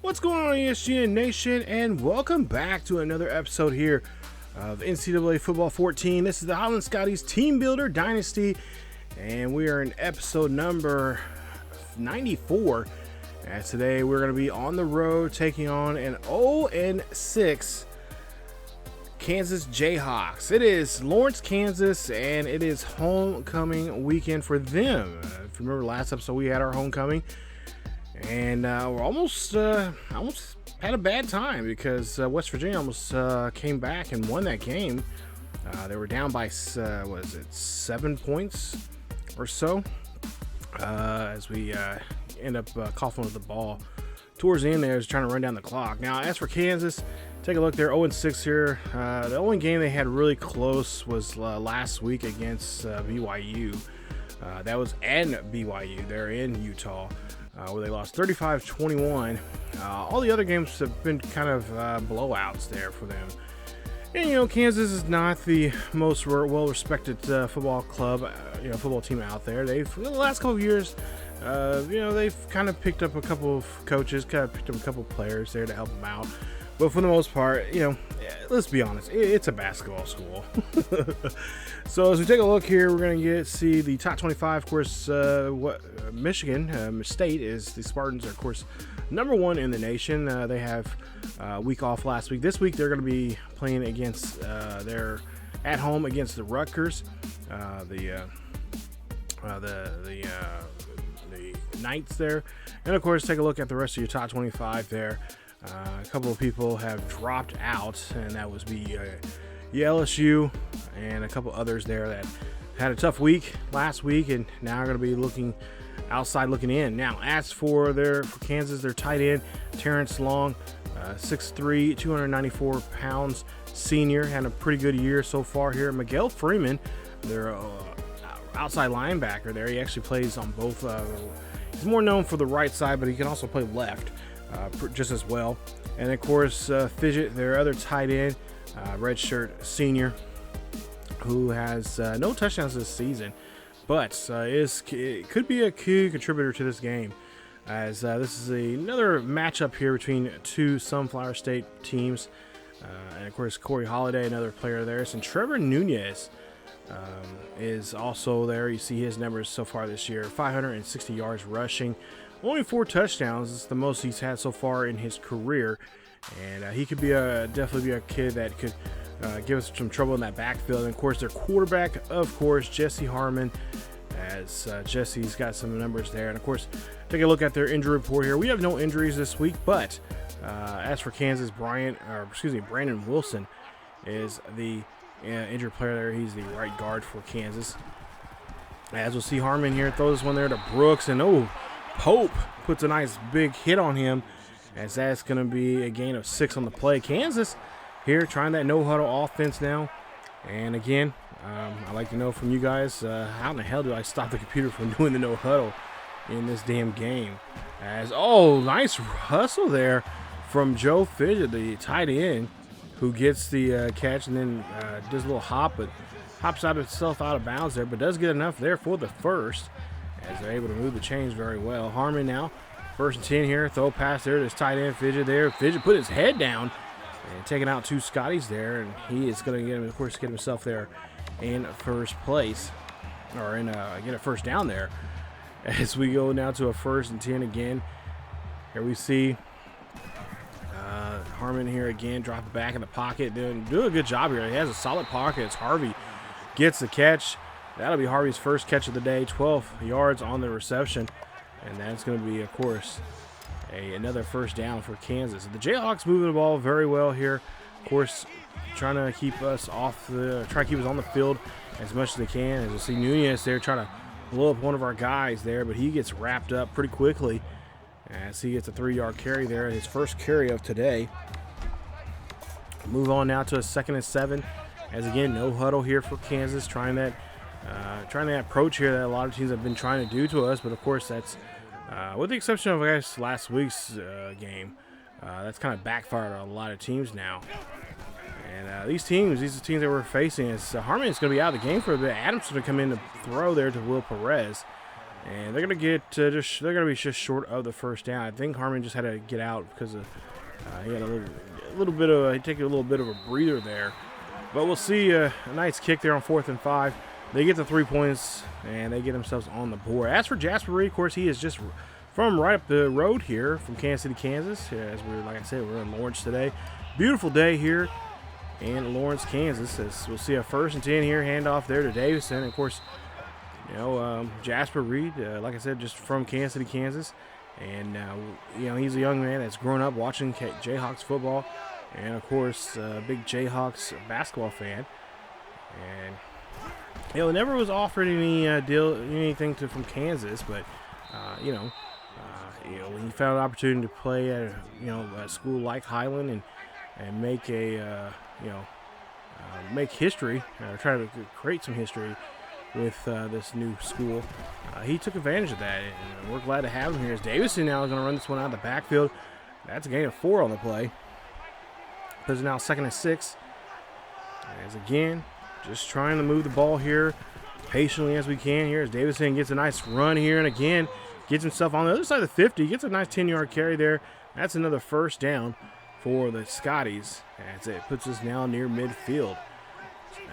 What's going on, ESGN Nation, and welcome back to another episode here of NCAA Football 14. This is the Highland Scotties Team Builder Dynasty, and we are in episode number 94. And today we're going to be on the road taking on an 0-6 Kansas Jayhawks. It is Lawrence, Kansas, and it is homecoming weekend for them. If you remember last episode, we had our homecoming. And we're almost had a bad time because West Virginia almost came back and won that game. They were down by 7 points or so as we end up coughing with the ball towards the end there, is trying to run down the clock. Now, as for Kansas, take a look. They're 0-6 here. The only game they had really close was last week against BYU. That was in BYU. They're in Utah. Where they lost 35-21. All the other games have been kind of blowouts there for them. And, you know, Kansas is not the most well-respected football club, football team out there. They've, in the last couple of years, they've kind of picked up a couple of coaches, kind of picked up a couple of players there to help them out. But for the most part, let's be honest, it's a basketball school. So as we take a look here, we're going to see the top 25. Of course, Michigan State is the Spartans are, of course, number one in the nation. They have a week off last week. This week they're going to be playing against they're at home against the Rutgers, the Knights there. And of course, take a look at the rest of your top 25 there. A couple of people have dropped out, and that was LSU and a couple others there that had a tough week last week and now are going to be looking outside looking in. Now, as for Kansas, their tight end, Terrence Long, 6'3", 294 pounds, senior, had a pretty good year so far here. Miguel Freeman, their outside linebacker there, he actually plays on both. He's more known for the right side, but he can also play left. Just as well. And of course, Fidget, their other tight end, redshirt senior, who has no touchdowns this season, but it could be a key contributor to this game, as this is another matchup here between two Sunflower State teams. And of course, Corey Holiday, another player there, and Trevor Nunez is also there. You see his numbers so far this year: 560 yards rushing. Only 4 touchdowns. It's the most he's had so far in his career, and he could be definitely be a kid that could give us some trouble in that backfield. And of course, their quarterback, of course, Jesse Harmon, as Jesse's got some numbers there. And of course, take a look at their injury report here. We have no injuries this week, but as for Kansas, Brandon Wilson is the injured player there. He's the right guard for Kansas. As we'll see, Harmon here throws one there to Brooks, and Pope puts a nice big hit on him, as that's going to be a gain of 6 on the play. Kansas here trying that no-huddle offense now. And again, I'd like to know from you guys, how in the hell do I stop the computer from doing the no-huddle in this damn game? Nice hustle there from Joe Fidget, the tight end, who gets the catch and then does a little hop, but hops out of bounds there, but does get enough there for the first, as they're able to move the chains very well. Harmon now, 1st and 10 here. Throw pass there to his tight end, Fidget there. Fidget put his head down and taking out 2 Scotties there, and he is going to get himself there in first place, or get a first down there. As we go now to a 1st and 10 again. Here we see Harmon here again, drop it back in the pocket, doing a good job here. He has a solid pocket. It's Harvey gets the catch. That'll be Harvey's first catch of the day, 12 yards on the reception. And that's going to be, of course, another first down for Kansas. The Jayhawks moving the ball very well here. Of course, trying to keep us on the field as much as they can. As you see Nunez there trying to blow up one of our guys there, but he gets wrapped up pretty quickly as he gets a 3-yard carry there, his first carry of today. Move on now to a 2nd and 7. As again, no huddle here for Kansas, trying that approach here that a lot of teams have been trying to do to us. But of course, that's with the exception of, I guess, last week's game, that's kind of backfired on a lot of teams now. And these teams that we're facing, is Harmon is going to be out of the game for a bit. Adams going to come in to throw there to Will Perez. And they're gonna get they're gonna be just short of the first down. I think Harmon just had to get out because of, he had a little bit of he took a little bit of a breather there. But we'll see a nice kick there on 4th and 5. They get the 3 points and they get themselves on the board. As for Jasper Reed, of course, he is just from right up the road here from Kansas City, Kansas. As like I said, we're in Lawrence today. Beautiful day here in Lawrence, Kansas. As we'll see a 1st and 10 here, handoff there to Davison. Of course, you know, Jasper Reed, like I said, just from Kansas City, Kansas. And, you know, he's a young man that's grown up watching Jayhawks football. And, of course, a big Jayhawks basketball fan. And, you know, never was offered anything from Kansas. But, you know, when he found an opportunity to play at, a school like Highland and make make history, or try to create some history with this new school, he took advantage of that, and we're glad to have him here. As Davison now is going to run this one out of the backfield. That's a gain of 4 on the play. There's now 2nd and 6. As again, just trying to move the ball here patiently as we can here. As Davison gets a nice run here, and again gets himself on the other side of the 50. Gets a nice 10-yard carry there. That's another 1st down for the Scotties. As it puts us now near midfield.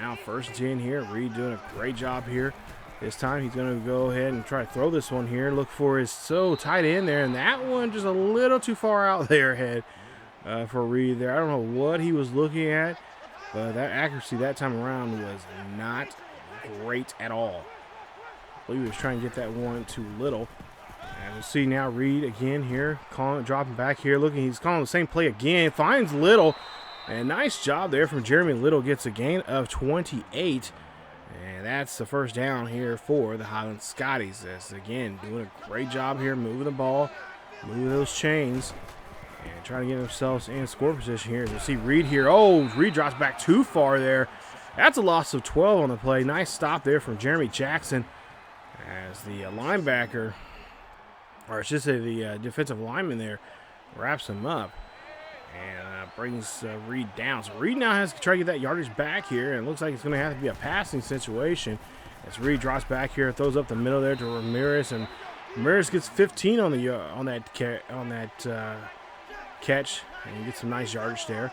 Now 1st and 10 here. Reed doing a great job here. This time he's going to go ahead and try to throw this one here. Look for his tight end there. And that one just a little too far out there ahead for Reed there. I don't know what he was looking at. But that accuracy that time around was not great at all. I believe he was trying to get that one too little. And we'll see now Reed again here. Dropping back here. He's calling the same play again. Finds Little. And nice job there from Jeremy Little. Gets a gain of 28. And that's the 1st down here for the Highland Scotties. That's, again, doing a great job here, moving the ball, moving those chains, and trying to get themselves in score position here. As you see Reed here. Oh, Reed drops back too far there. That's a loss of 12 on the play. Nice stop there from Jeremy Jackson as the linebacker, or I should say the defensive lineman there, wraps him up. And brings Reed down. So Reed now has to try to get that yardage back here. And it looks like it's going to have to be a passing situation. As Reed drops back here, throws up the middle there to Ramirez. And Ramirez gets 15 on that catch. And he gets some nice yardage there.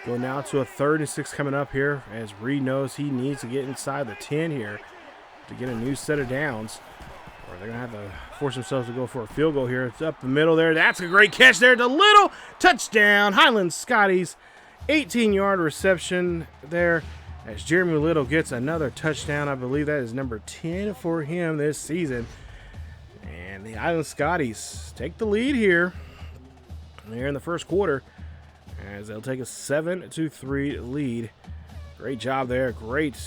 Going now to a 3rd and 6 coming up here. As Reed knows he needs to get inside the 10 here to get a new set of downs. Or they're going to have to force themselves to go for a field goal here. It's up the middle there. That's a great catch there. The Little touchdown. Highland Scotties. 18-yard reception there as Jeremy Little gets another touchdown. I believe that is number 10 for him this season. And the Highland Scotties take the lead here. They're in the 1st quarter as they'll take a 7-3 lead. Great job there. Great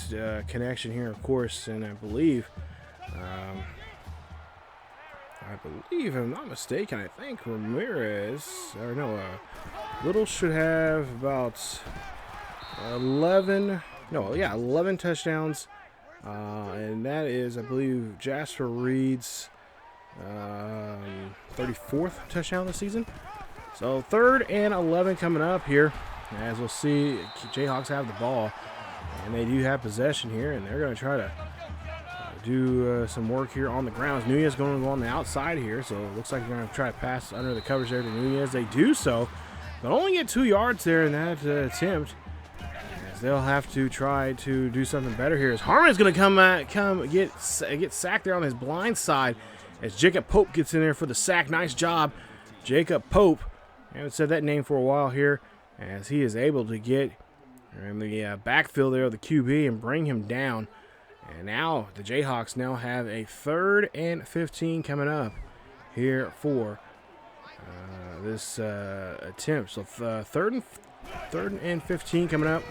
connection here, of course. And I believe... if I'm not mistaken, I think Ramirez, or no, Little should have about 11 touchdowns, and that is, I believe, Jasper Reed's 34th touchdown this season. So 3rd and 11 coming up here, as we'll see, Jayhawks have the ball, and they do have possession here, and they're going to try to do some work here on the grounds. Nunez going to go on the outside here, so it looks like they're going to try to pass under the coverage there to Nunez. They do so, but only get 2 yards there in that attempt, as they'll have to try to do something better here. As Harmon is going to get sacked there on his blind side, as Jacob Pope gets in there for the sack. Nice job, Jacob Pope. I haven't said that name for a while here, as he is able to get in the backfield there of the QB and bring him down. And now the Jayhawks now have a 3rd and 15 coming up here for this attempt. So 3rd and 15 coming up.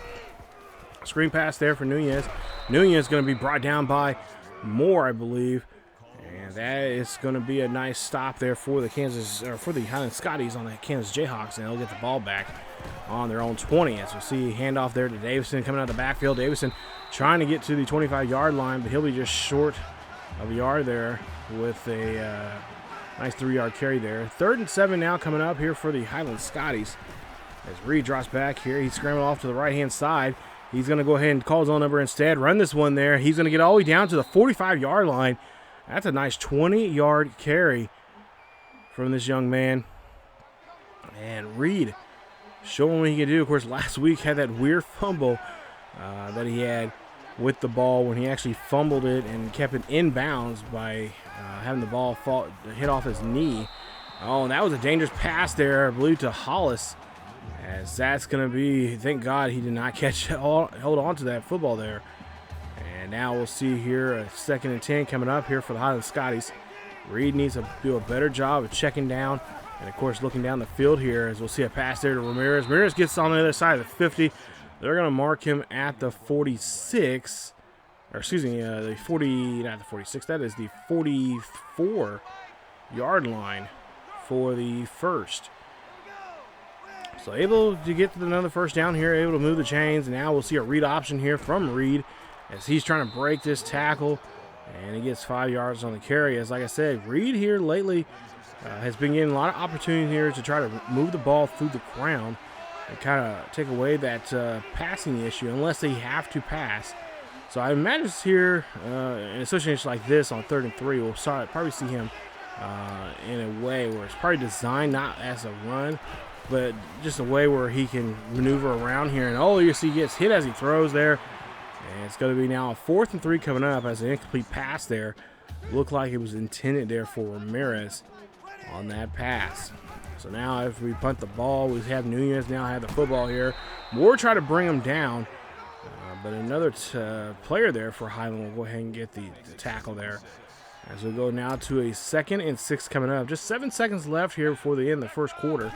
Screen pass there for Nunez. Nunez going to be brought down by Moore, I believe. And that is going to be a nice stop there for the Highland Scotties on the Kansas Jayhawks, and they'll get the ball back on their own 20. As we'll see, handoff there to Davison coming out of the backfield. Davison trying to get to the 25-yard line, but he'll be just short of a yard there with a nice 3-yard carry there. 3rd and 7 now coming up here for the Highland Scotties. As Reed drops back here, he's scrambling off to the right-hand side. He's going to go ahead and call his own number instead. Run this one there. He's going to get all the way down to the 45-yard line. That's a nice 20-yard carry from this young man. And Reed showing what he can do. Of course, last week had that weird fumble that he had with the ball when he actually fumbled it and kept it in bounds by having the ball hit off his knee. Oh, and that was a dangerous pass there, I believe, to Hollis. As that's going to be, thank God he did not hold on to that football there. And now we'll see here a 2nd and 10 coming up here for the Highland Scotties. Reed needs to do a better job of checking down and, of course, looking down the field here as we'll see a pass there to Ramirez. Ramirez gets on the other side of the 50. They're going to mark him at the 46. Or, excuse me, the 40, not the 46. That is the 44-yard line for the first. So able to get to another first down here, able to move the chains. And now we'll see a read option here from Reed as he's trying to break this tackle. And he gets 5 yards on the carry. As like I said, Reed here lately has been getting a lot of opportunity here to try to move the ball through the ground and kind of take away that passing issue unless they have to pass. So I imagine here in a situation like this on 3rd and 3, we'll probably see him in a way where it's probably designed not as a run, but just a way where he can maneuver around here. And you see he gets hit as he throws there. And it's going to be now a 4th and 3 coming up as an incomplete pass there. Looked like it was intended there for Ramirez on that pass. So now if we punt the ball, we have Nunez now have the football here. Moore try to bring him down. But another player there for Highland will go ahead and get the tackle there. As we go now to a 2nd and 6 coming up. Just 7 seconds left here before the end of the first quarter.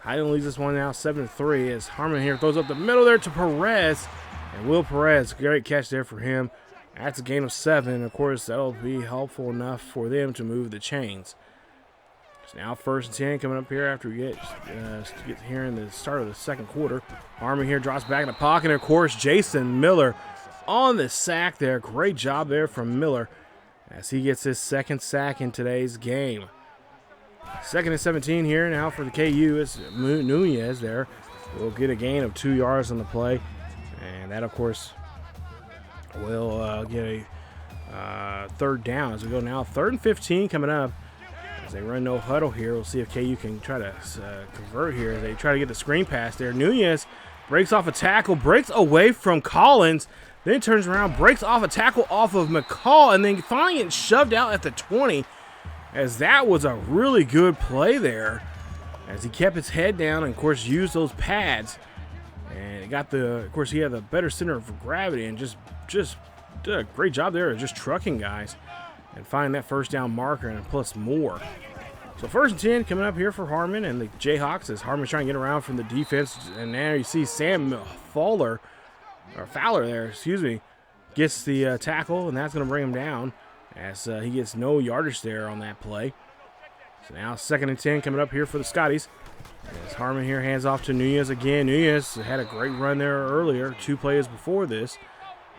Highland leads this one now 7-3 as Harmon here throws up the middle there to Perez. And Will Perez, great catch there for him. That's a gain of 7. Of course, that'll be helpful enough for them to move the chains. So now 1st and 10 coming up here after we get here in the start of the second quarter. Harmon here drops back in the pocket. And, of course, Jason Miller on the sack there. Great job there from Miller as he gets his 2nd sack in today's game. 2nd and 17 here now for the KU. It's Nunez there. We'll get a gain of 2 yards on the play. And that, of course, will get a 3rd down as we go now. 3rd and 15 coming up as they run no huddle here. We'll see if KU can try to convert here as they try to get the screen pass there. Nunez breaks off a tackle, breaks away from Collins, then turns around, breaks off a tackle off of McCall, and then finally gets shoved out at the 20 as that was a really good play there as he kept his head down and, of course, used those pads. And he got of course, he had the better center of gravity and just did a great job there of just trucking guys and finding that first down marker and plus more. So 1st and 10 coming up here for Harmon and the Jayhawks as Harmon's trying to get around from the defense. And now you see Sam Fowler there, excuse me, gets the tackle, and that's going to bring him down as he gets no yardage there on that play. So now 2nd and 10 coming up here for the Scotties. As Harmon here hands off to Nunez again. Nunez had a great run there earlier, 2 plays before this.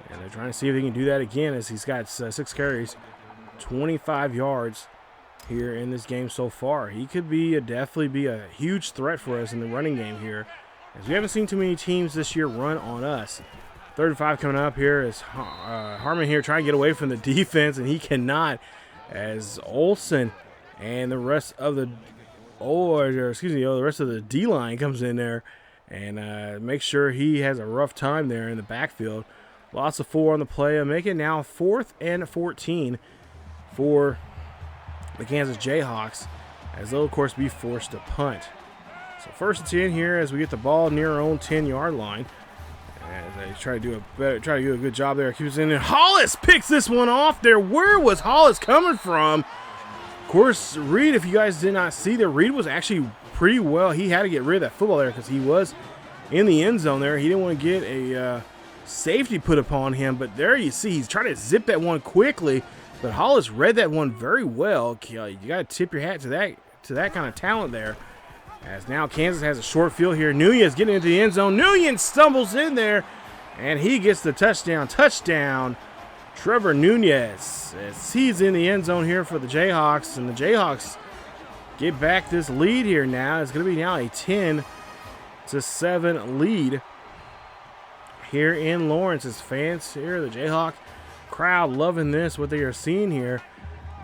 And they're trying to see if he can do that again as he's got 6 carries, 25 yards here in this game so far. He could definitely be a huge threat for us in the running game here, as we haven't seen too many teams this year run on us. 3rd and 5 coming up here as Harmon here trying to get away from the defense, and he cannot as Olsen and the rest of the the rest of the D-line comes in there and makes sure he has a rough time there in the backfield. Lots of 4 on the play. And make it now 4th and 14 for the Kansas Jayhawks as they'll, of course, be forced to punt. So 1st and 10 here as we get the ball near our own 10-yard line. As they try to do a good job there. Keeps it in there. Hollis picks this one off there. Where was Hollis coming from? Of course, Reed, if you guys did not see there, Reed was actually pretty well. He had to get rid of that football there because he was in the end zone there. He didn't want to get a safety put upon him, but there you see he's trying to zip that one quickly, but Hollis read that one very well. You got to tip your hat to that kind of talent there. As now Kansas has a short field here. Nunez getting into the end zone. Nunez stumbles in there, and he gets the touchdown. Touchdown, Trevor Nunez. As he's in the end zone here for the Jayhawks, and the Jayhawks get back this lead here now. It's going to be now a 10-7 lead here in Lawrence. As fans here, the Jayhawk crowd loving this, what they are seeing here.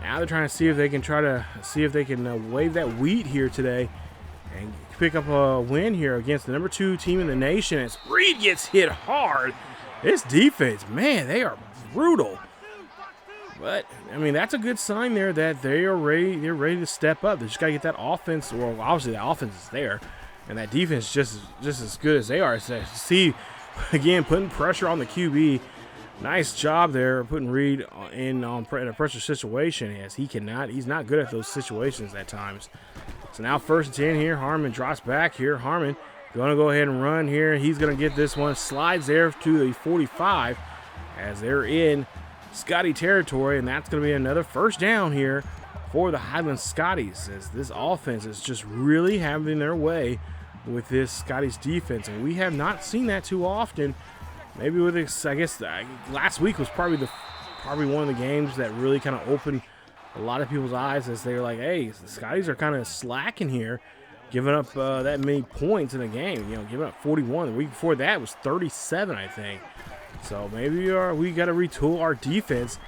Now they're trying to see if they can wave that wheat here today and pick up a win here against the number 2 team in the nation. As Reed gets hit hard. This defense, man, they are brutal. But I mean, that's a good sign there that they are ready. They're ready to step up. They just got to get that offense. Well, obviously the offense is there, and that defense just as good as they are. So see, again, putting pressure on the QB. Nice job there, putting Reed in a pressure situation. As he's not good at those situations at times. So now 1st and 10 here. Harmon drops back here. Harmon going to go ahead and run here. He's going to get this one. Slides there to the 45 as they're in Scotty territory, and that's going to be another 1st down here for the Highland Scotties, as this offense is just really having their way with this Scotties defense, and we have not seen that too often. Maybe with this, I guess last week was probably one of the games that really kind of opened a lot of people's eyes, as they're like, hey, the Scotties are kind of slacking here, giving up that many points in a game. You know, giving up 41. The week before that was 37, I think. So maybe we got to retool our defense,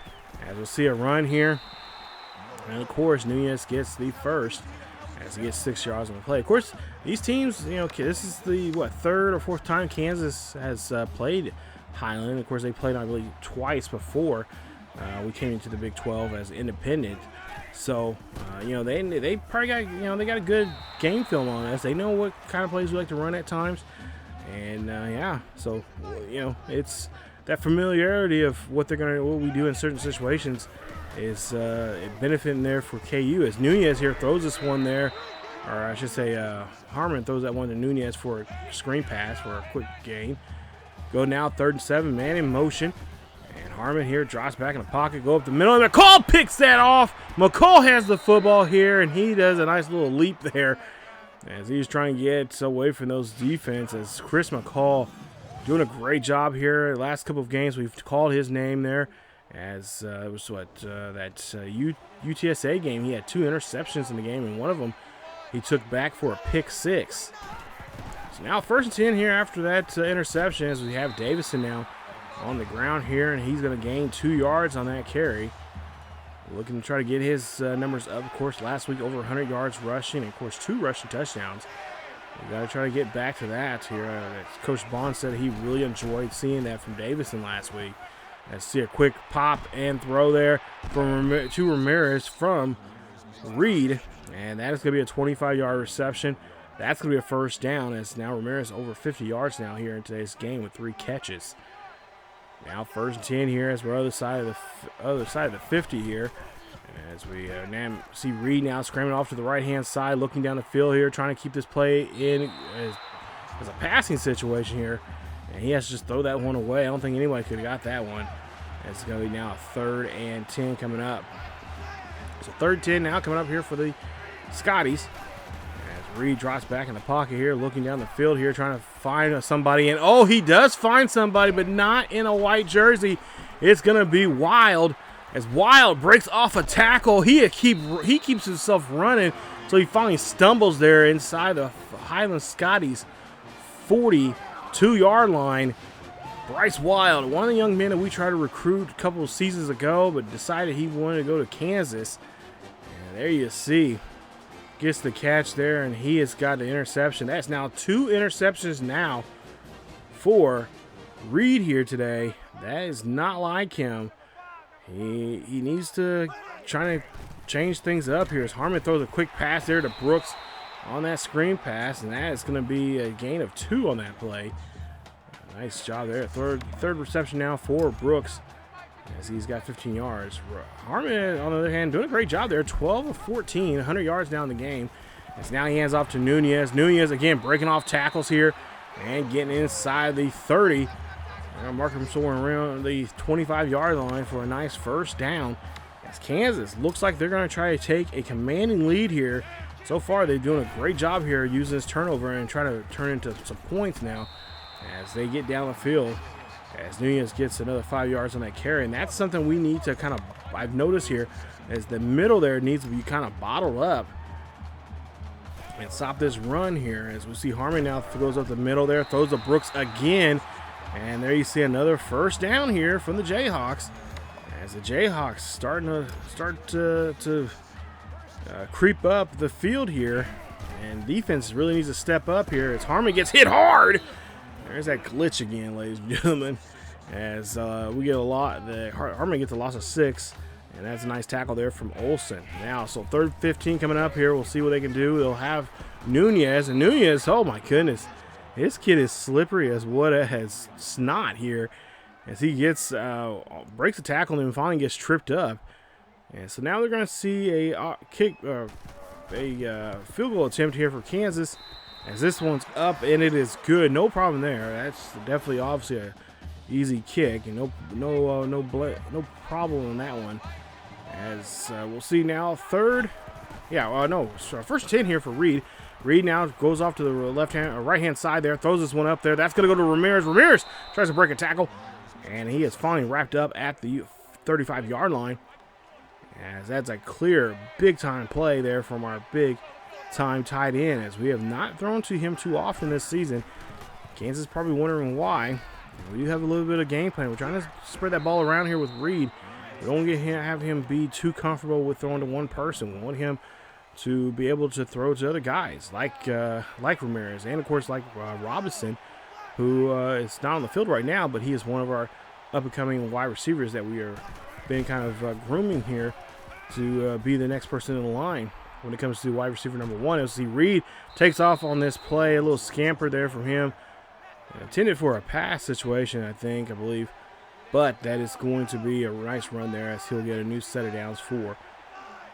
as we'll see a run here. And of course, Nunez gets the 1st as he gets 6 yards on the play. Of course, these teams, you know, this is the 3rd or 4th time Kansas has played Highland. Of course, they played, I believe, twice before we came into the Big 12 as independent. So, you know, they probably got, you know, they got a good game film on us. They know what kind of plays we like to run at times. And yeah, so, you know, it's that familiarity of what we do in certain situations is benefiting there for KU, as Nunez here throws this one there, or I should say Harmon throws that one to Nunez for a screen pass for a quick gain. Go now 3rd and 7, man in motion, and Harmon here drops back in the pocket, go up the middle, and McCall picks that off. McCall has the football here, and he does a nice little leap there as he's trying to get away from those defenses. Chris McCall doing a great job here. The last couple of games we've called his name there, as it was UTSA game. He had 2 interceptions in the game, and one of them he took back for a pick 6. So now 1st and 10 here after that interception, as we have Davison now on the ground here, and he's going to gain 2 yards on that carry. Looking to try to get his numbers up. Of course, last week over 100 yards rushing, and of course 2 rushing touchdowns. We got to try to get back to that here. Coach Bond said he really enjoyed seeing that from Davison last week. Let's see a quick pop and throw there from to Ramirez from Reed, and that is going to be a 25-yard reception. That's going to be a 1st down, as now Ramirez over 50 yards now here in today's game with 3 catches. Now 1st and 10 here, as we're other side of the 50 here, as we now see Reed now scrambling off to the right-hand side, looking down the field here, trying to keep this play in as a passing situation here. And he has to just throw that one away. I don't think anybody could have got that one. It's going to be now a 3rd and 10 coming up. So 3rd and 10 now coming up here for the Scotties. As Reed drops back in the pocket here, looking down the field here, trying to find somebody. And oh, he does find somebody, but not in a white jersey. It's going to be Wild. As Wild breaks off a tackle, he keeps himself running. So he finally stumbles there inside the Highland Scotties 42-yard line. Bryce Wild, one of the young men that we tried to recruit a couple of seasons ago, but decided he wanted to go to Kansas. And there you see, gets the catch there, and he has got the interception. That's now 2 interceptions now for Reed here today. That is not like him. He needs to try to change things up here. As Harmon throws a quick pass there to Brooks on that screen pass, and that is going to be a gain of 2 on that play. Nice job there. Third reception now for Brooks, as he's got 15 yards. Harmon, on the other hand, doing a great job there. 12 of 14, 100 yards down the game. As now he hands off to Nunez. Nunez again breaking off tackles here and getting inside the 30. Marking him somewhere around the 25-yard line for a nice 1st down. As Kansas looks like they're going to try to take a commanding lead here. So far, they're doing a great job here using this turnover and trying to turn into some points now as they get down the field. As Nunez gets another 5 yards on that carry, and that's something we need to kind of, I've noticed here, as the middle there needs to be kind of bottled up and stop this run here. As we see Harmon now goes up the middle there, throws to Brooks again. And there you see another 1st down here from the Jayhawks. as the Jayhawks start to creep up the field here, and defense really needs to step up here as Harmon gets hit hard. There's that glitch again, ladies and gentlemen, as we get Harmon gets a loss of 6, and that's a nice tackle there from Olsen. Now, so 3rd 15 coming up here. We'll see what they can do. They'll have Nunez, and Nunez, oh my goodness, this kid is slippery as what has snot here, as he gets breaks a tackle and finally gets tripped up. And so now they're going to see a field goal attempt here for Kansas, as this one's up and it is good. No problem there. That's definitely obviously a easy kick, and no problem on that one. As we'll see now, first 10 here for Reed. Reed now goes off to the right-hand side there, throws this one up there. That's going to go to Ramirez. Ramirez tries to break a tackle, and he is finally wrapped up at the 35-yard line. As that's a clear, big-time play there from our big-time tight end, as we have not thrown to him too often this season. Kansas is probably wondering why. We do have a little bit of game plan. We're trying to spread that ball around here with Reed. We don't have him be too comfortable with throwing to one person. We want him to be able to throw to other guys like Ramirez, and of course like Robinson, who is not on the field right now, but he is one of our up-and-coming wide receivers that we are been kind of grooming here to be the next person in the line when it comes to wide receiver number 1. As see Reed takes off on this play, a little scamper there from him, intended for a pass situation, I believe, but that is going to be a nice run there, as he'll get a new set of downs for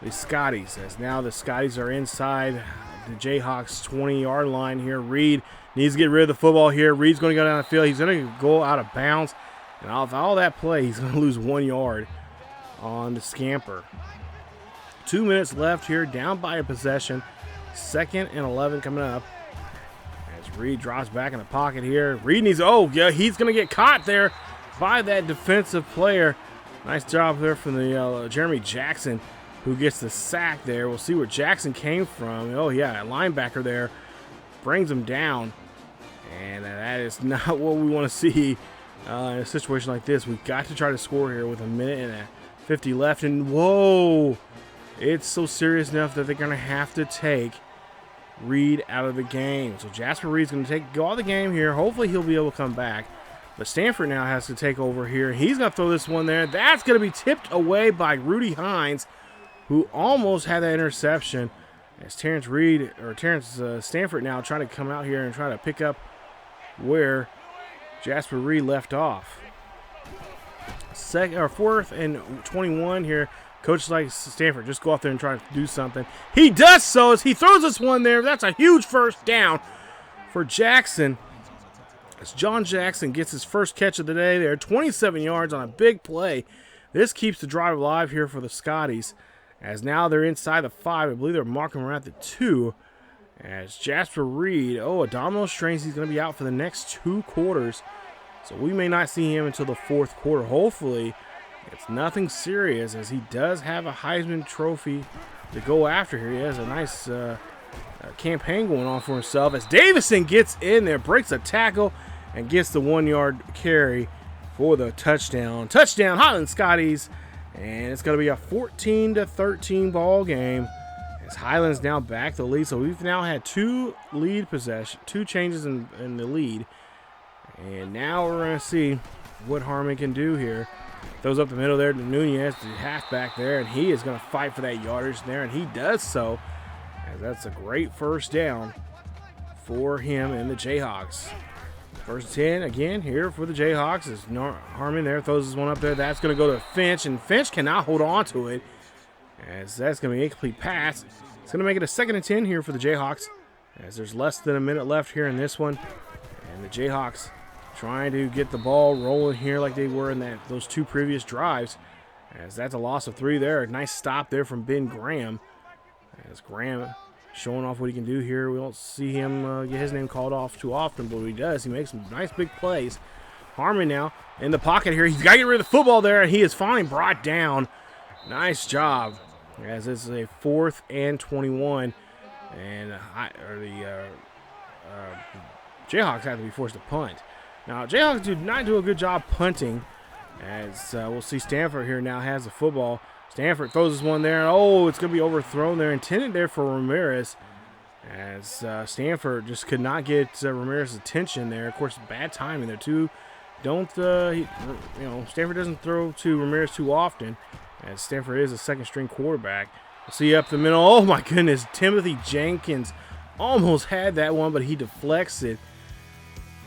the Scotties. As now the Scotties are inside the Jayhawks 20-yard line here. Reed needs to get rid of the football here. Reed's going to go down the field. He's going to go out of bounds, and off all that play, he's going to lose 1 yard on the scamper. 2 minutes left here, down by a possession. 2nd and 11 coming up. As Reed drops back in the pocket here. Reed needs, he's going to get caught there by that defensive player. Nice job there from the Jeremy Jackson, who gets the sack there. We'll see where Jackson came from. A linebacker there brings him down. And that is not what we want to see in a situation like this. We've got to try to score here with 1:50 left. And whoa, it's so serious enough that they're going to have to take Reed out of the game. So Jasper Reed's going to go out of the game here. Hopefully he'll be able to come back. But Stanford now has to take over here. He's going to throw this one there. That's going to be tipped away by Rudy Hines, who almost had that interception. As Terrence Stanford now trying to come out here and try to pick up where Jasper Reed left off. 4th and 21 here. Coach likes Stanford, just go out there and try to do something. He does so as he throws this one there. That's a huge first down for Jackson. As John Jackson gets his first catch of the day there, 27 yards on a big play. This keeps the drive alive here for the Scotties, as now they're inside the 5. I believe they're marking around the 2. As Jasper Reed, abdominal strains, he's going to be out for the next 2 quarters. So we may not see him until the 4th quarter. Hopefully, it's nothing serious, as he does have a Heisman Trophy to go after here. He has a nice campaign going on for himself, as Davison gets in there, breaks a tackle, and gets the 1-yard carry for the touchdown. Touchdown, Highland Scotties, and it's going to be a 14-13 ball game, as Highland's now back the lead. So we've now had 2 changes in the lead, and now we're going to see what Harmon can do here. Throws up the middle there to Nunez, the halfback there, and he is going to fight for that yardage there, and he does so, as that's a great first down for him and the Jayhawks. First 10 again here for the Jayhawks, as Harmon there throws this one up there. That's going to go to Finch, and Finch cannot hold on to it, as that's going to be an incomplete pass. It's going to make it a 2nd and 10 here for the Jayhawks, as there's less than a minute left here in this one, and the Jayhawks trying to get the ball rolling here like they were in those 2 previous drives, as that's a loss of 3 there. A nice stop there from Ben Graham, as Graham showing off what he can do here. We don't see him get his name called off too often, but when he does, he makes some nice big plays. Harmon now in the pocket here. He's got to get rid of the football there, and he is finally brought down. Nice job, as this is a 4th and 21, and the Jayhawks have to be forced to punt. Now, Jayhawks do not do a good job punting, As we'll see Stanford here now has the football. Stanford throws this one there. Oh, it's going to be overthrown there. Intended there for Ramirez. As Stanford just could not get Ramirez's attention there. Of course, bad timing there too. Stanford doesn't throw to Ramirez too often, as Stanford is a second-string quarterback. We'll see up the middle. Oh my goodness, Timothy Jenkins almost had that one, but he deflects it.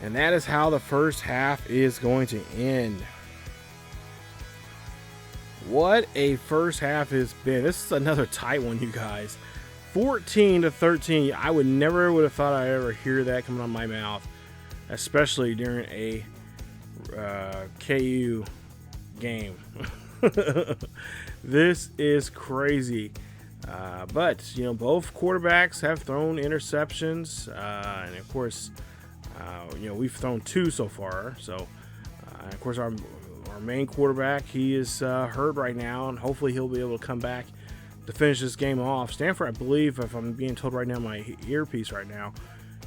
And that is how the first half is going to end. What a first half has been. This is another tight one, you guys. 14-13. I would have thought I'd ever hear that coming out of my mouth, especially during a KU game. This is crazy. But both quarterbacks have thrown interceptions, and of course, we've thrown 2 so far. So, of course, our main quarterback, he is hurt right now, and hopefully he'll be able to come back to finish this game off. Stanford, I believe, if I'm being told right now, my earpiece right now,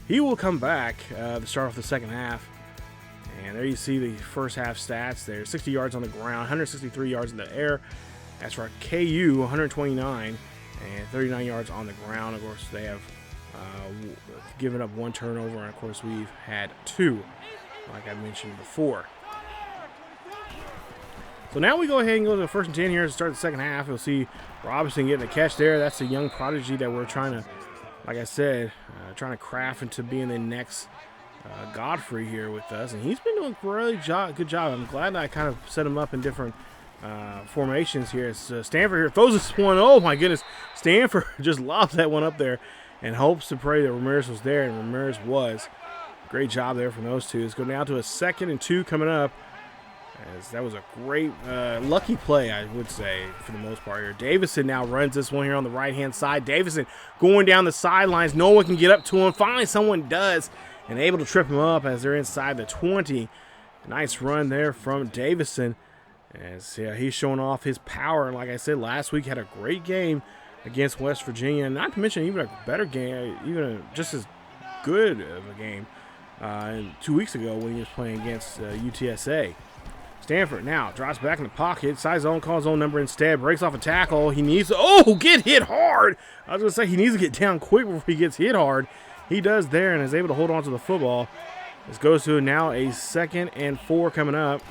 he will come back to start off the second half. And there you see the first half stats there. 60 yards on the ground, 163 yards in the air. That's for KU, 129, and 39 yards on the ground. Of course, they have given up 1 turnover, and of course, we've had 2, like I mentioned before. So now we go ahead and go to the 1st and 10 here to start the second half. You'll see Robinson getting a catch there. That's a young prodigy that we're trying to, like I said, trying to craft into being the next Godfrey here with us. And he's been doing a really good job. I'm glad that I kind of set him up in different formations here. It's, Stanford here throws this one. Oh, my goodness. Stanford just lobs that one up there and hopes to pray that Ramirez was there, and Ramirez was. Great job there from those two. It's going down to a 2nd and 2 coming up. As that was a great, lucky play, I would say, for the most part here. Davison now runs this one here on the right-hand side. Davison going down the sidelines. No one can get up to him. Finally, someone does, and able to trip him up as they're inside the 20. Nice run there from Davison, as he's showing off his power. And like I said, last week had a great game against West Virginia. Not to mention even a better game, even just as good of a game 2 weeks ago when he was playing against UTSA. Stanford now drops back in the pocket. Side zone, calls zone number instead. Breaks off a tackle. He needs to, get hit hard. I was going to say he needs to get down quick before he gets hit hard. He does there and is able to hold on to the football. This goes to now a 2nd and 4 coming up.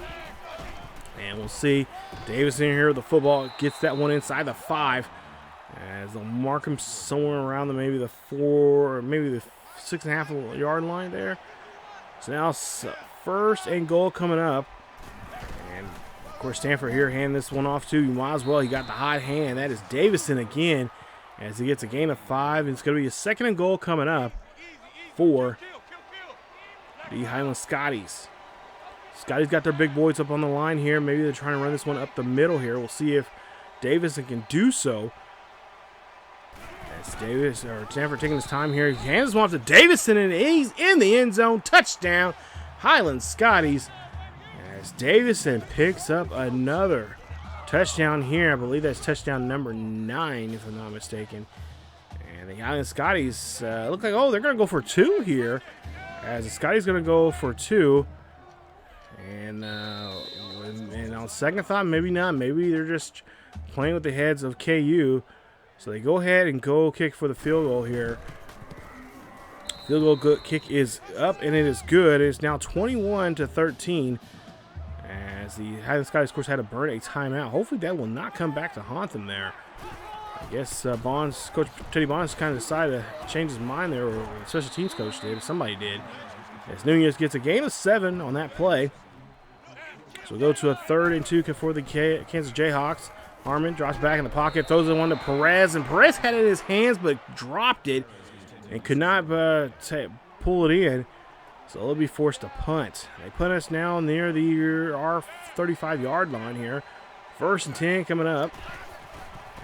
And we'll see Davison here with the football. Gets that one inside the 5. As they'll mark him somewhere around maybe the 4, or maybe the 6.5 yard line there. So now 1st and goal coming up. Of course, Stanford here hand this one off to you. Might as well. He got the hot hand. That is Davison again as he gets a gain of 5. And it's going to be a 2nd and goal coming up for the Highland Scotties. Scotties got their big boys up on the line here. Maybe they're trying to run this one up the middle here. We'll see if Davison can do so. That's Stanford taking his time here. He hands this one off to Davison, and he's in the end zone. Touchdown, Highland Scotties. As Davison picks up another touchdown here. I believe that's touchdown number 9, if I'm not mistaken. And the Highland Scotties look like, they're going to go for 2 here. As the Scotties going to go for 2. And on second thought, maybe not. Maybe they're just playing with the heads of KU. So they go ahead and go kick for the field goal here. Field goal kick is up, and it is good. It's now 21-13. As the Highland Scotties, of course, had to burn a timeout. Hopefully that will not come back to haunt them there. I guess Coach Teddy Bonds kind of decided to change his mind there, or the special teams coach did, or somebody did. As Nunez gets a gain of 7 on that play. So we go to a 3rd and 2 for the Kansas Jayhawks. Harmon drops back in the pocket, throws it one to Perez, and Perez had it in his hands but dropped it and could not pull it in. So they'll be forced to punt. They put us now near our 35-yard line here. 1st and 10 coming up.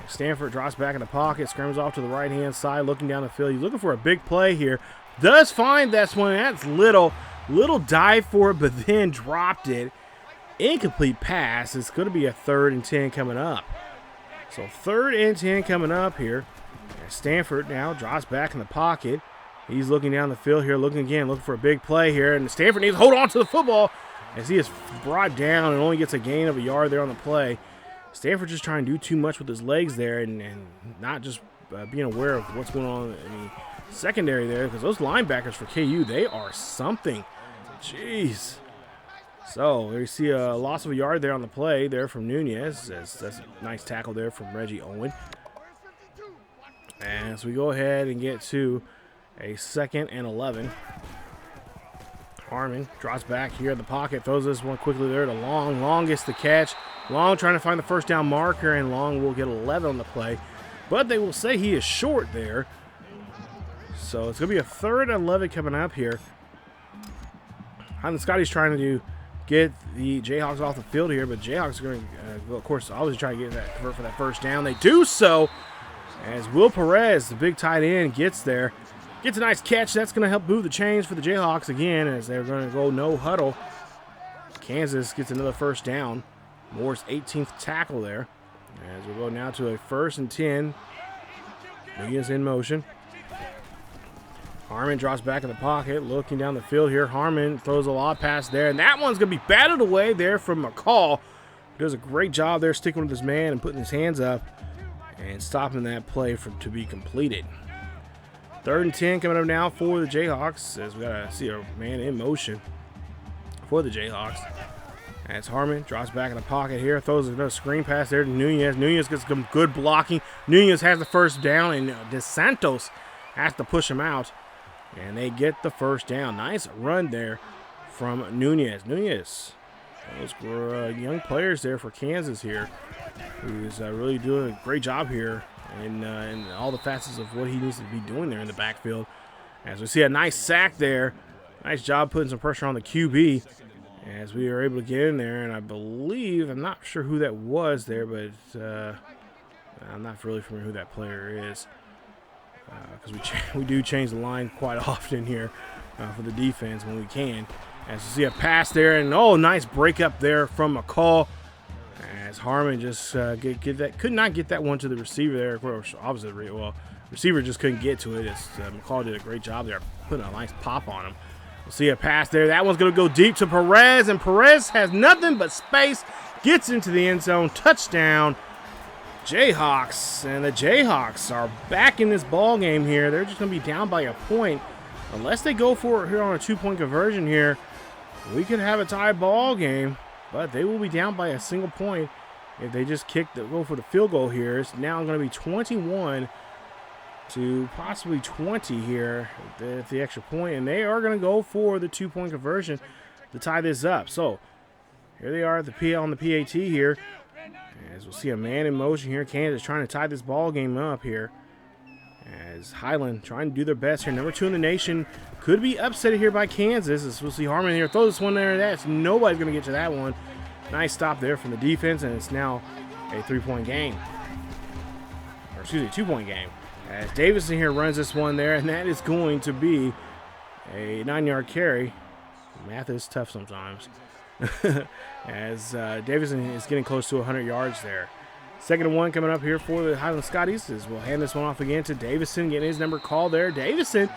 Stanford drops back in the pocket, scrambles off to the right-hand side, looking down the field. He's looking for a big play here. Does find that one. That's little dive for it, but then dropped it. Incomplete pass. It's going to be a 3rd and 10 coming up. So 3rd and 10 coming up here. Stanford now drops back in the pocket. He's looking down the field here, looking for a big play here. And Stanford needs to hold on to the football. as he is brought down and only gets a gain of a yard there on the play. Stanford just trying to do too much with his legs there and not just being aware of what's going on in the secondary there, because those linebackers for KU, they are something. Jeez. So there you see a loss of a yard there on the play there from Nunez. That's a nice tackle there from Reggie Owen. And so we go ahead and get to a 2nd and 11. Harmon drops back here in the pocket, throws this one quickly there to Long. Long gets the catch. Long trying to find the first down marker, and Long will get 11 on the play. But they will say he is short there. So it's going to be a 3rd and 11 coming up here. Highland Scotties trying to get the Jayhawks off the field here, but Jayhawks are going to, of course, always try to get that convert for that first down. They do so as Will Perez, the big tight end, gets there. Gets a nice catch. That's going to help move the chains for the Jayhawks again as they're going to go no huddle. Kansas gets another first down. Moore's 18th tackle there. As we go now to a 1st and 10. Nunez in motion. Harmon drops back in the pocket, looking down the field here. Harmon throws a lob pass there, and that one's going to be batted away there from McCall. Does a great job there sticking with his man and putting his hands up and stopping that play to be completed. 3rd and 10 coming up now for the Jayhawks as we got to see a man in motion for the Jayhawks. As Harmon drops back in the pocket here, throws another screen pass there to Nunez. Nunez gets some good blocking. Nunez has the first down, and DeSantos has to push him out. And they get the first down. Nice run there from Nunez. Nunez, those were young players there for Kansas here, who's really doing a great job here in all the facets of what he needs to be doing there in the backfield. As we see a nice sack there. Nice job putting some pressure on the QB as we are able to get in there. And I believe, I'm not sure who that was there, but I'm not really familiar who that player is. Because we do change the line quite often here for the defense when we can. As you see a pass there, and nice break up there from McCall. As Harmon just could not get that one to the receiver there. Of course, obviously, receiver just couldn't get to it. McCall did a great job there, putting a nice pop on him. We'll see a pass there. That one's going to go deep to Perez, and Perez has nothing but space. Gets into the end zone. Touchdown. Jayhawks, and the Jayhawks are back in this ball game here. They're just going to be down by a point. Unless they go for it here on a 2-point conversion here, we could have a tie ball game, but they will be down by a single point if they just go for the field goal here. It's now going to be 21 to possibly 20 here at the extra point, and they are going to go for the 2-point conversion to tie this up. So here they are at on the PAT here. As we'll see a man in motion here. Kansas trying to tie this ball game up here. As Highland trying to do their best here. Number 2 in the nation. Could be upset here by Kansas. As we'll see Harmon here. Throw this one there. Nobody's going to get to that one. Nice stop there from the defense. And it's now a 3-point game. Or excuse me, 2-point game. As Davison here runs this one there. And that is going to be a 9-yard carry. Math is tough sometimes. As Davison is getting close to 100 yards there. 2nd and 1 coming up here for the Highland Scotties as we'll hand this one off again to Davison, getting his number called there. Davison,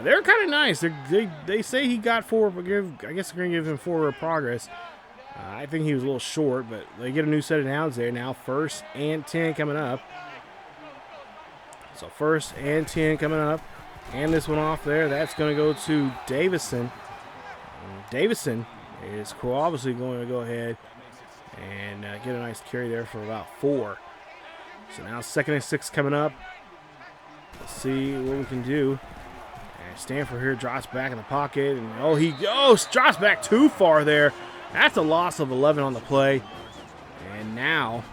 they're kind of nice. They say he got 4, but I guess they're going to give him 4 progress. I think he was a little short, but they get a new set of downs there. Now 1st and 10 coming up. So 1st and 10 coming up. Hand this one off there. That's going to go to Davison. Davison is obviously going to go ahead and get a nice carry there for about 4. So now 2nd and 6 coming up. Let's see what we can do. And Stanford here drops back in the pocket. And he drops back too far there. That's a loss of 11 on the play. And now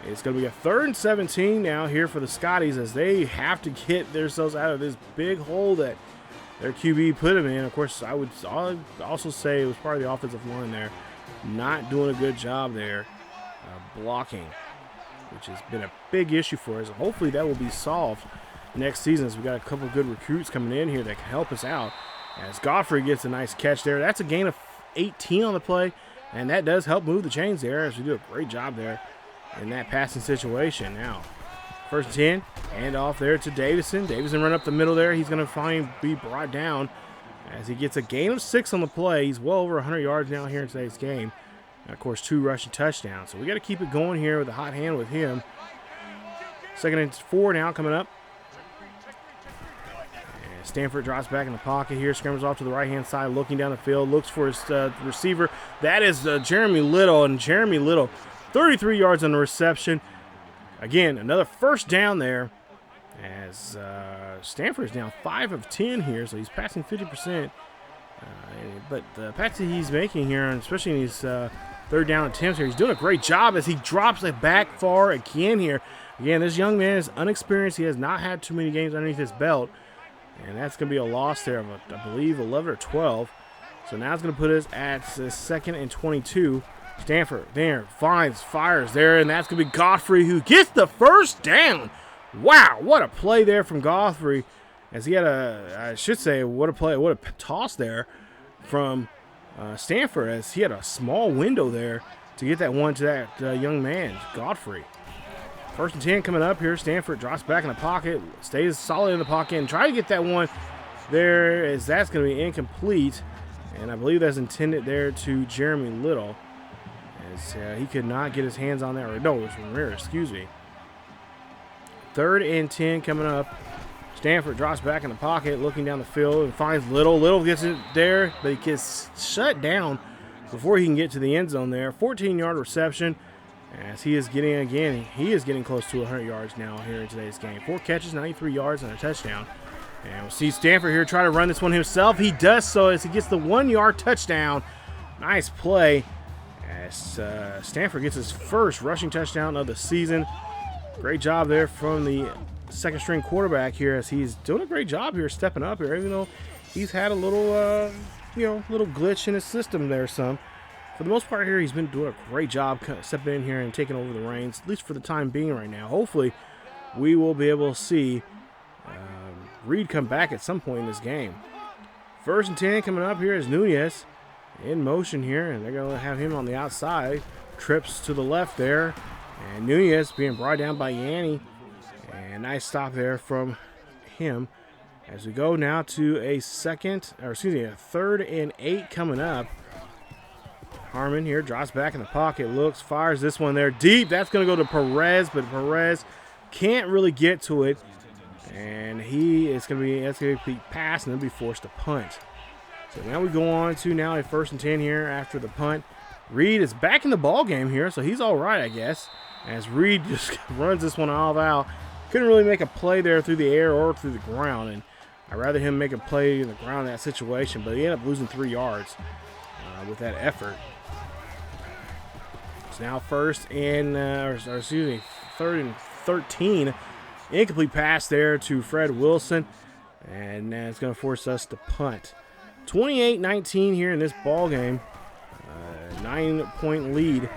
it's going to be a 3rd and 17 now here for the Scotties as they have to get themselves out of this big hole that their QB put him in. Of course, I would also say it was part of the offensive line there. Not doing a good job there blocking, which has been a big issue for us. Hopefully that will be solved next season as we got a couple good recruits coming in here that can help us out. As Godfrey gets a nice catch there. That's a gain of 18 on the play, and that does help move the chains there as we do a great job there in that passing situation. Now 1st and 10, hand off there to Davison. Davison run up the middle there. He's going to be brought down as he gets a gain of 6 on the play. He's well over 100 yards now here in today's game. And of course, 2 rushing touchdowns. So we got to keep it going here with a hot hand with him. 2nd and 4 now coming up. And Stanford drops back in the pocket here. Scrambles off to the right-hand side, looking down the field. Looks for his receiver. That is Jeremy Little. And Jeremy Little, 33 yards on the reception. Again, another first down there. As Stanford is now 5 of 10 here, so he's passing 50%. But the pass that he's making here, especially in these 3rd down attempts here, he's doing a great job as he drops it back far again here. Again, this young man is unexperienced. He has not had too many games underneath his belt. And that's going to be a loss there of, I believe, 11 or 12. So now it's going to put us at 2nd and 22. Stanford there, fires there, and that's going to be Godfrey who gets the first down. Wow, what a play there from Godfrey. As he had what a play, what a toss there from Stanford, as he had a small window there to get that one to that young man, Godfrey. 1st and 10 coming up here. Stanford drops back in the pocket, stays solid in the pocket, and try to get that one there, as that's going to be incomplete. And I believe that's intended there to Jeremy Little, as he could not get his hands on that. Or no, it was Ramirez, excuse me. 3rd and 10 coming up. Stanford drops back in the pocket, looking down the field, and finds Little. Little gets it there, but he gets shut down before he can get to the end zone there. 14-yard reception, as he is getting close to 100 yards now here in today's game. 4 catches, 93 yards, and a touchdown. And we'll see Stanford here try to run this one himself. He does so as he gets the 1-yard touchdown. Nice play as Stanford gets his first rushing touchdown of the season. Great job there from the 2nd-string quarterback here, as he's doing a great job here, stepping up here, even though he's had a little, little glitch in his system there. For the most part here, he's been doing a great job stepping in here and taking over the reins, at least for the time being right now. Hopefully, we will be able to see Reed come back at some point in this game. 1st and 10 coming up here is Nunez in motion here, and they're going to have him on the outside. Trips to the left there. And Nunez being brought down by Yanni. And nice stop there from him. As we go now to a 3rd and 8 coming up. Harmon here drops back in the pocket, looks, fires this one there deep. That's going to go to Perez, but Perez can't really get to it. And that's going to be passed, and they'll be forced to punt. So now we go on to now a 1st and 10 here after the punt. Reed is back in the ball game here, so he's all right, I guess. As Reed just runs this one all out. Couldn't really make a play there through the air or through the ground, and I'd rather him make a play in the ground in that situation, but he ended up losing 3 yards with that effort. It's now 3rd and 13. Incomplete pass there to Fred Wilson, and it's going to force us to punt. 28-19 here in this ball game. 9-point lead.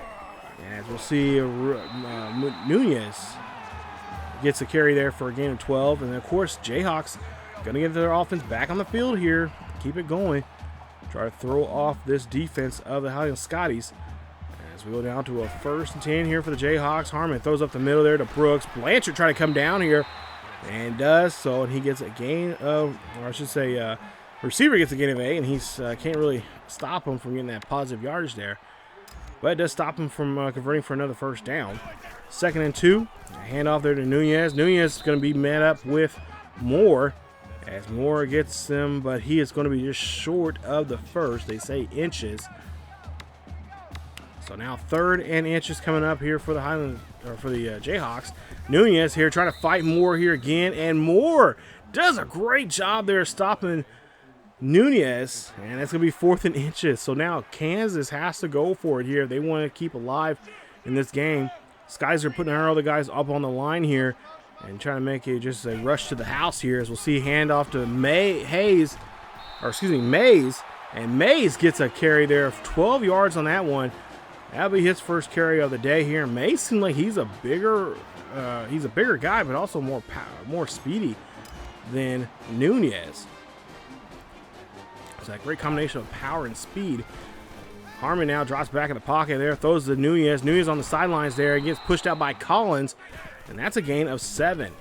As we'll see, Nunez gets a carry there for a gain of 12. And, of course, Jayhawks going to get their offense back on the field here. Keep it going. Try to throw off this defense of the Highland Scotties. As we go down to a 1st and 10 here for the Jayhawks. Harmon throws up the middle there to Brooks. Blanchard trying to come down here and does so. And he gets a gain of, or I should say, receiver gets a gain of 8. And he can't really stop him from getting that positive yardage there. But it does stop him from converting for another 1st down. 2nd and 2. Handoff there to Nunez. Nunez is going to be met up with Moore. As Moore gets them, but he is going to be just short of the first. They say inches. So now 3rd and inches coming up here for the Jayhawks. Nunez here trying to fight Moore here again. And Moore does a great job there stopping Nunez, and that's going to be 4th and inches. So now Kansas has to go for it here if they want to keep alive in this game. Skies are putting our other guys up on the line here and trying to make just a rush to the house here, as we'll see handoff to Mays, and Mays gets a carry there of 12 yards on that one. That'll be his first carry of the day here. Mays seems like he's a bigger guy, but also more speedy than Nunez. That great combination of power and speed. Harmon now drops back in the pocket there, throws to Nunez. Nunez on the sidelines there. He gets pushed out by Collins, and that's a gain of 7.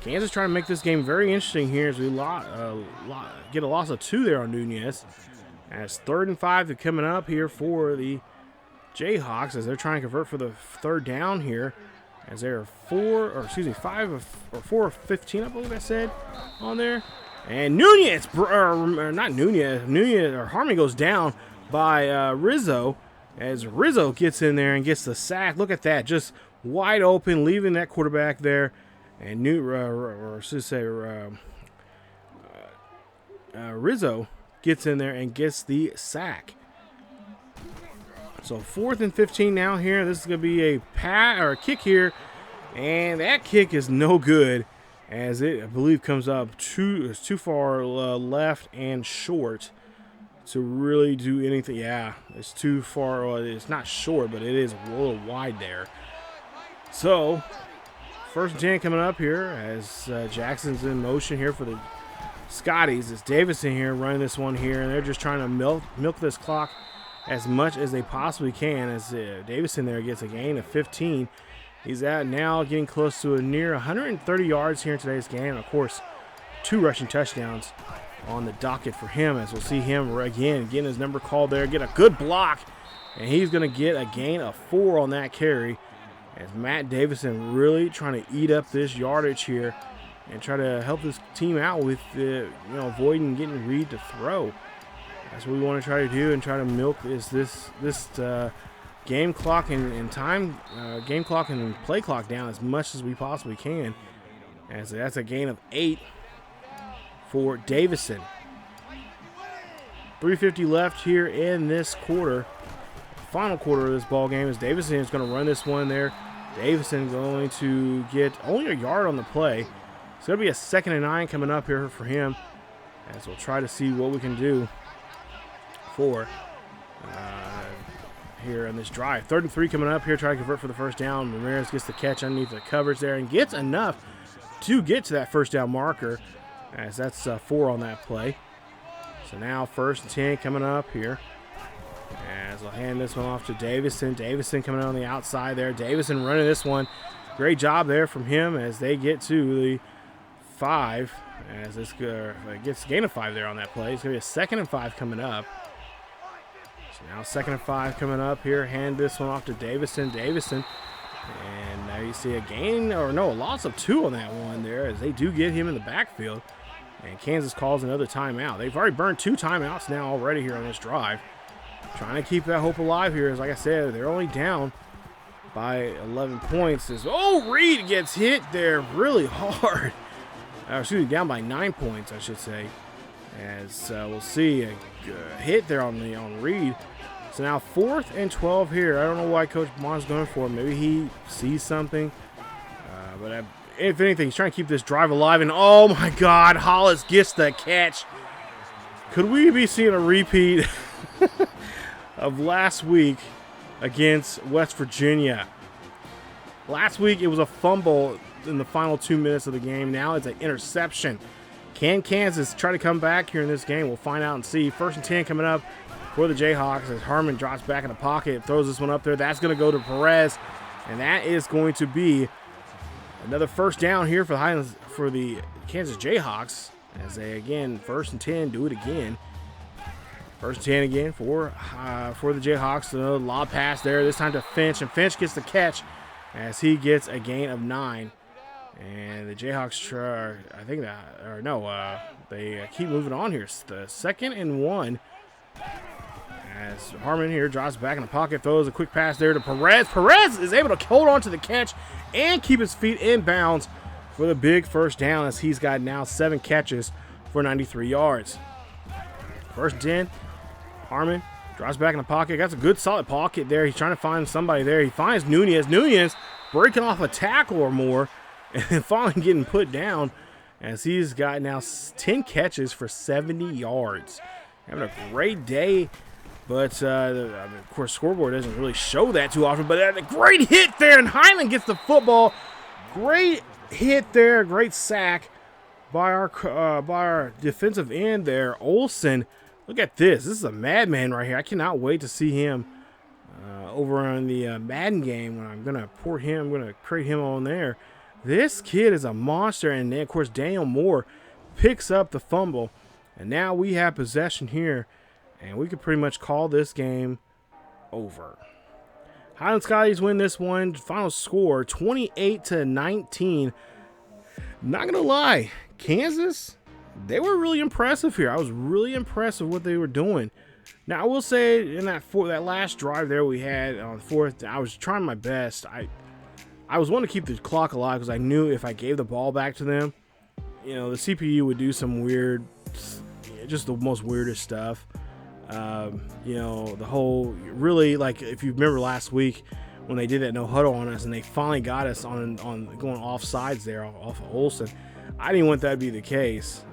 Kansas trying to make this game very interesting here as we get a loss of 2 there on Nunez. As 3rd and 5 coming up here for the Jayhawks as they're trying to convert for the 3rd down here. As they're 4 of 15, I believe I said on there. And Nunez, not Nunez, or Harmon goes down by Rizzo. As Rizzo gets in there and gets the sack. Look at that, just wide open, leaving that quarterback there. And Rizzo gets in there and gets the sack. So 4th and 15 now here. This is going to be a kick here. And that kick is no good as it, I believe, comes up too far left and short to really do anything. Yeah, it's too far. Well, it's not short, but it is a little wide there. So 1st and 10 coming up here as Jackson's in motion here for the Scotties. It's Davison here running this one here, and they're just trying to milk this clock as much as they possibly can as Davison there gets a gain of 15. He's at now getting close to a near 130 yards here in today's game. Of course, 2 rushing touchdowns on the docket for him as we'll see him again getting his number called there, get a good block, and he's going to get a gain of 4 on that carry as Matt Davison really trying to eat up this yardage here and try to help this team out with avoiding getting Reed to throw. That's what we want to try to do and try to milk this game clock and game clock and play clock down as much as we possibly can. As that's a gain of 8 for Davison. 3:50 left here in this quarter. Final quarter of this ball game is Davison is going to run this one there. Davison going to get only a yard on the play. It's going to be a 2nd and 9 coming up here for him as we'll try to see what we can do for here on this drive. 3rd and 3 coming up here, try to convert for the 1st down. Ramirez gets the catch underneath the coverage there and gets enough to get to that 1st down marker as that's 4 on that play. So now 1st and 10 coming up here as I'll hand this one off to Davison. Davison coming on the outside there. Davison running this one. Great job there from him as they get to the 5 as this gets a gain of 5 there on that play. It's going to be a 2nd and 5 coming up. So now 2nd and 5 coming up here. Hand this one off to Davison. And now you see a loss of 2 on that one there as they do get him in the backfield. And Kansas calls another timeout. They've already burned 2 timeouts now already here on this drive. Trying to keep that hope alive here. As like I said, they're only down by 11 points. Reed gets hit there really hard. Down by 9 points, I should say. As we'll see a hit there on Reed. So now 4th and 12 here. I don't know why Coach Bond's going for it. Maybe he sees something. But if anything, he's trying to keep this drive alive. And oh my God, Hollis gets the catch. Could we be seeing a repeat of last week against West Virginia? Last week it was a fumble in the final 2 minutes of the game. Now it's an interception. Can Kansas try to come back here in this game? We'll find out and see. 1st and 10 coming up for the Jayhawks as Harmon drops back in the pocket, throws this one up there. That's going to go to Perez, and that is going to be another 1st down here for the Highlands, for the Kansas Jayhawks as they again 1st and 10 do it again. 1st and 10 again for the Jayhawks. A lob pass there, this time to Finch, and Finch gets the catch as he gets a gain of 9. And the Jayhawks they keep moving on here. It's the 2nd and 1 as Harmon here drops back in the pocket, throws a quick pass there to Perez. Perez is able to hold on to the catch and keep his feet in bounds for the big 1st down as he's got now 7 catches for 93 yards. 1st and 10. Harmon drops back in the pocket. Got a good solid pocket there. He's trying to find somebody there. He finds Nunez. Nunez breaking off a tackle or more and finally getting put down as he's got now 10 catches for 70 yards. Having a great day, but of course scoreboard doesn't really show that too often, but a great hit there, and Highland gets the football. Great hit there, great sack by our defensive end there, Olsen. Look at this. This is a madman right here. I cannot wait to see him over on the Madden game when I'm going to create him on there. This kid is a monster. And then, of course, Daniel Moore picks up the fumble. And now we have possession here. And we could pretty much call this game over. Highland Scotties win this one. Final score 28-19. Not going to lie, Kansas, they were really impressive here. I was really impressed with what they were doing. Now, I will say in that last drive there we had on fourth, I was trying my best. I was wanting to keep the clock alive because I knew if I gave the ball back to them, the CPU would do some weird, just the most weirdest stuff. The whole, really, like, if you remember last week when they did that no huddle on us and they finally got us on going off sides there off of Olsen, I didn't want that to be the case.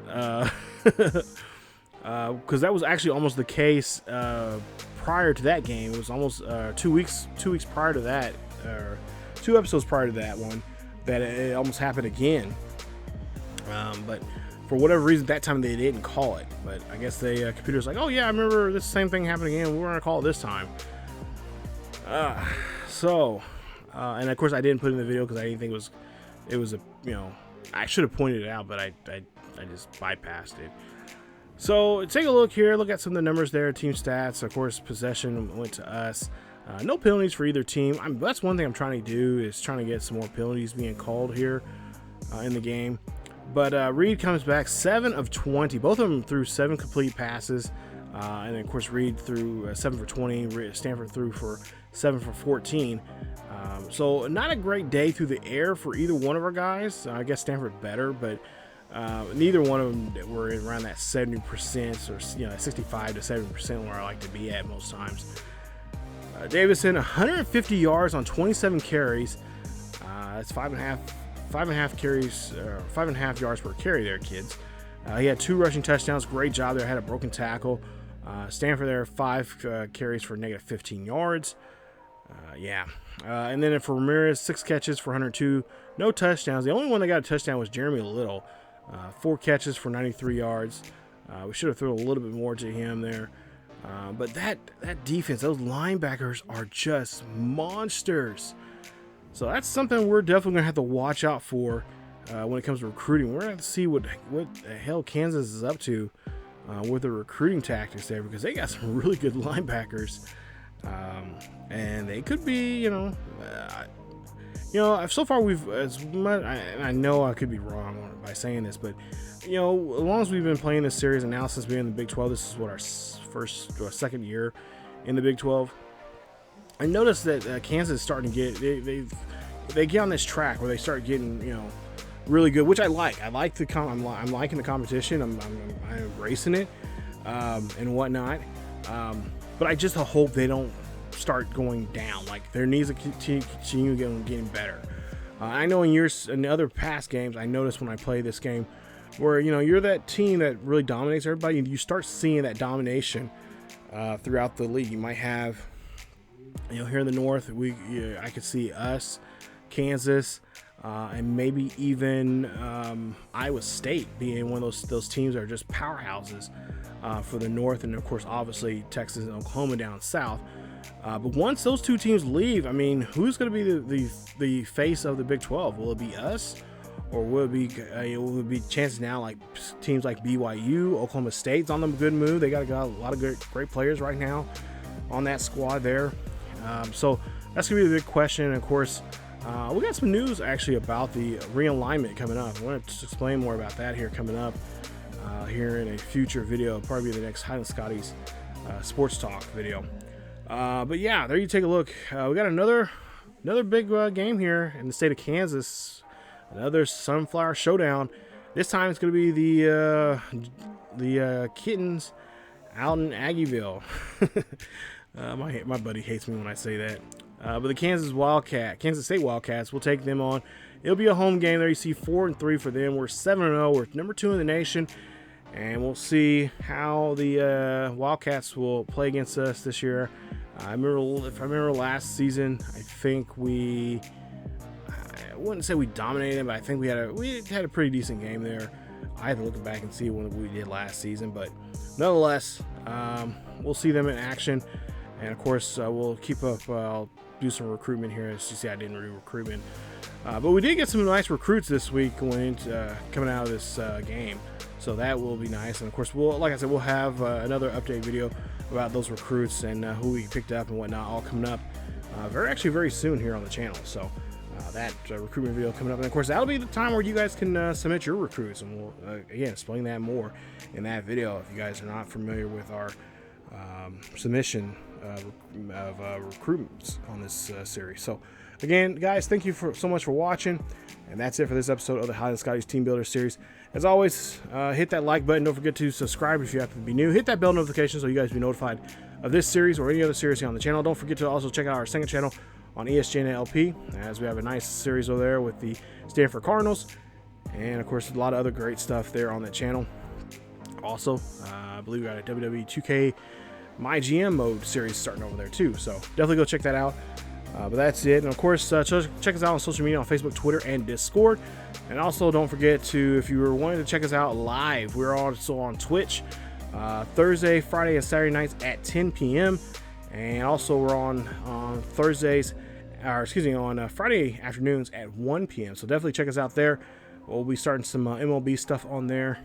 Because that was actually almost the case prior to that game. It was almost 2 weeks prior to that, or 2 episodes prior to that one, that it almost happened again. But for whatever reason, that time they didn't call it. But I guess the computer's like, oh yeah, I remember this same thing happened again. We're gonna call it this time. And of course I didn't put it in the video because I didn't think it was a, I should have pointed it out, but I just bypassed it. So take a look here. Look at some of the numbers there. Team stats. Of course, possession went to us. No penalties for either team. That's one thing I'm trying to do, is trying to get some more penalties being called here in the game. But Reed comes back 7 of 20. Both of them threw 7 complete passes. And then, of course, Reed threw 7 for 20. Stanford threw for 7 for 14. So not a great day through the air for either one of our guys. I guess Stanford better, but neither one of them were around that 70% or 65 to 70% where I like to be at most times. Davison, 150 yards on 27 carries. That's 5.5 carries, 5.5 yards per carry there, kids. He had 2 rushing touchdowns. Great job there. Had a broken tackle. Stanford there, 5 carries for negative 15 yards. And then for Ramirez, 6 catches for 102. No touchdowns. The only one that got a touchdown was Jeremy Little. 4 catches for 93 yards. We should have thrown a little bit more to him there. But that defense, those linebackers are just monsters. So that's something we're definitely going to have to watch out for when it comes to recruiting. We're going to have to see what the hell Kansas is up to with the recruiting tactics there, because they got some really good linebackers. And they could be, so far I know I could be wrong by saying this, but, as long as we've been playing this series, and now since we're in the Big 12, this is what our second year in the Big 12. I noticed that Kansas is starting to get, they get on this track where they start getting, really good, which I like. I like I'm liking the competition. I'm embracing it, and whatnot. But I just hope they don't start going down. Like, there needs to continue getting better. I know in other past games, I noticed when I play this game, where you're that team that really dominates everybody, and you start seeing that domination throughout the league. You might have, here in the North, I could see us, Kansas, and maybe even Iowa State being one of those teams that are just powerhouses for the North, and of course, obviously Texas and Oklahoma down south. But once those two teams leave, who's going to be the face of the Big 12? Will it be us, or will it be chances now like teams like BYU, Oklahoma State's on the good move? They got a lot of great players right now on that squad there. So that's going to be the big question. And of course, we got some news actually about the realignment coming up. I want to explain more about that here coming up here in a future video, probably the next Highland Scotties sports talk video. But yeah, there you take a look. We got another big game here in the state of Kansas. Another Sunflower Showdown. This time it's going to be the Kittens out in Aggieville. My buddy hates me when I say that. But the Kansas State Wildcats, will take them on. It'll be a home game there. You see 4-3 for them. We're 7-0. We're number 2 in the nation. And we'll see how the Wildcats will play against us this year. If I remember last season, I think I wouldn't say we dominated them, but I think we had a pretty decent game there. I have to look back and see what we did last season, but nonetheless, we'll see them in action. And of course, we'll keep up. I'll do some recruitment here. As you see, I didn't do recruitment, but we did get some nice recruits this week coming out of this game. So that will be nice. And of course, like I said, we'll have another update video about those recruits and who we picked up and whatnot, all coming up very soon here on the channel. So that recruitment video coming up, and of course, that'll be the time where you guys can submit your recruits, and we'll again explain that more in that video if you guys are not familiar with our submission of recruitments on this series. So again, guys, thank you so much for watching, and that's it for this episode of the Highland Scotties Team Builder series. As always, hit that like button. Don't forget to subscribe if you happen to be new. Hit that bell notification so you guys be notified of this series or any other series here on the channel. Don't forget to also check out our second channel on ESGNet LP, as we have a nice series over there with the Stanford Cardinals, and of course a lot of other great stuff there on that channel. Also, I believe we got a WWE 2K My GM mode series starting over there too, so definitely go check that out. But that's it, and of course check us out on social media on Facebook, Twitter, and Discord. And also don't forget to, if you were wanting to check us out live, we're also on Twitch Thursday, Friday, and Saturday nights at 10 p.m. And also we're on Thursdays, or excuse me, on Friday afternoons at 1 p.m. So definitely check us out there. We'll be starting some MLB stuff on there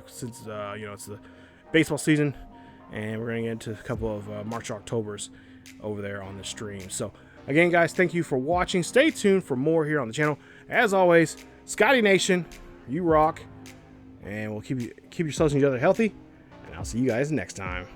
since you know, it's the baseball season, and we're going to get into a couple of March, Octobers over there on the stream. So again, guys, thank you for watching. Stay tuned for more here on the channel. As always, Scotty Nation, you rock, and we'll keep yourselves and each other healthy, and I'll see you guys next time.